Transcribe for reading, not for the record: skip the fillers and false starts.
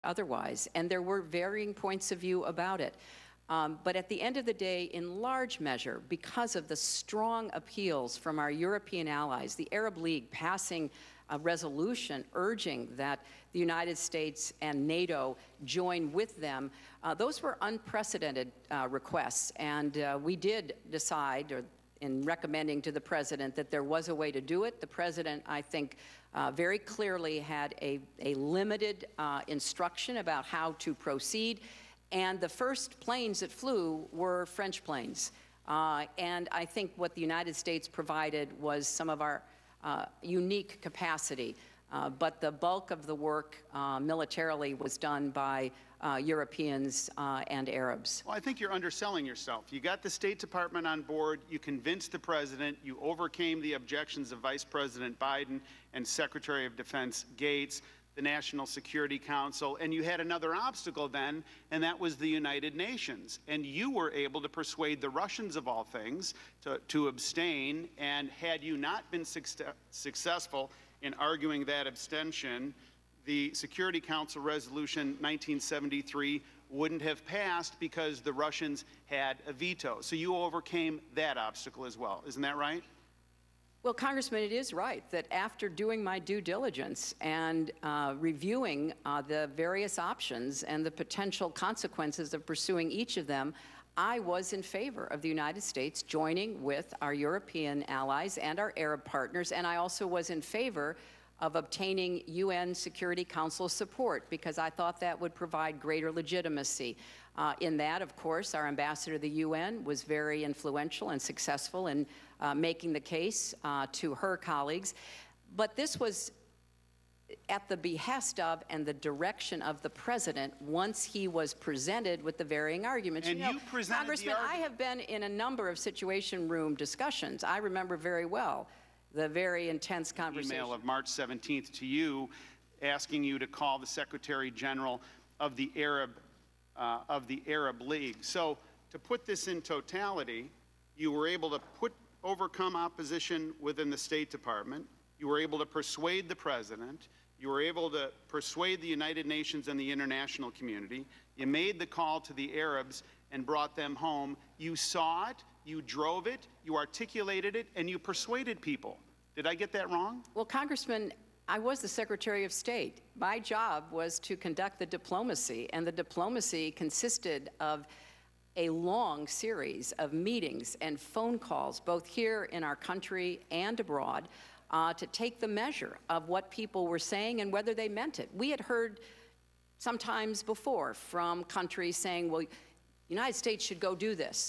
otherwise, and there were varying points of view about it. But at the end of the day, in large measure, because of the strong appeals from our European allies, the Arab League passing a resolution urging that the United States and NATO join with them, those were unprecedented requests. And we did decide, or in recommending to the President, that there was a way to do it. The President, I think, very clearly had a limited instruction about how to proceed. And the first planes that flew were French planes. And I think what the United States provided was some of our unique capacity. But the bulk of the work militarily was done by Europeans and Arabs. Well, I think you're underselling yourself. You got the State Department on board, you convinced the President, you overcame the objections of Vice President Biden and Secretary of Defense Gates, the National Security Council, and you had another obstacle then, and that was the United Nations. And you were able to persuade the Russians, of all things, to abstain, and had you not been successful in arguing that abstention, the Security Council Resolution 1973 wouldn't have passed because the Russians had a veto. So you overcame that obstacle as well. Isn't that right? Well, Congressman, it is right that after doing my due diligence and reviewing the various options and the potential consequences of pursuing each of them, I was in favor of the United States joining with our European allies and our Arab partners, and I also was in favor of obtaining UN Security Council support because I thought that would provide greater legitimacy. In that, of course, our ambassador to the UN was very influential and successful in making the case to her colleagues. But this was at the behest of and the direction of the President once he was presented with the varying arguments. And you presented Congressman, the argument. I have been in a number of Situation Room discussions. I remember very well the very intense conversation. Email of March 17th to you asking you to call the Secretary General of the Arab League. So to put this in totality, you were able to overcome opposition within the State Department. You were able to persuade the President. You were able to persuade the United Nations and the international community. You made the call to the Arabs and brought them home. You saw it, you drove it, you articulated it, and you persuaded people. Did I get that wrong? Well, Congressman, I was the Secretary of State. My job was to conduct the diplomacy, and the diplomacy consisted of a long series of meetings and phone calls, both here in our country and abroad, to take the measure of what people were saying and whether they meant it. We had heard sometimes before from countries saying, well, the United States should go do this.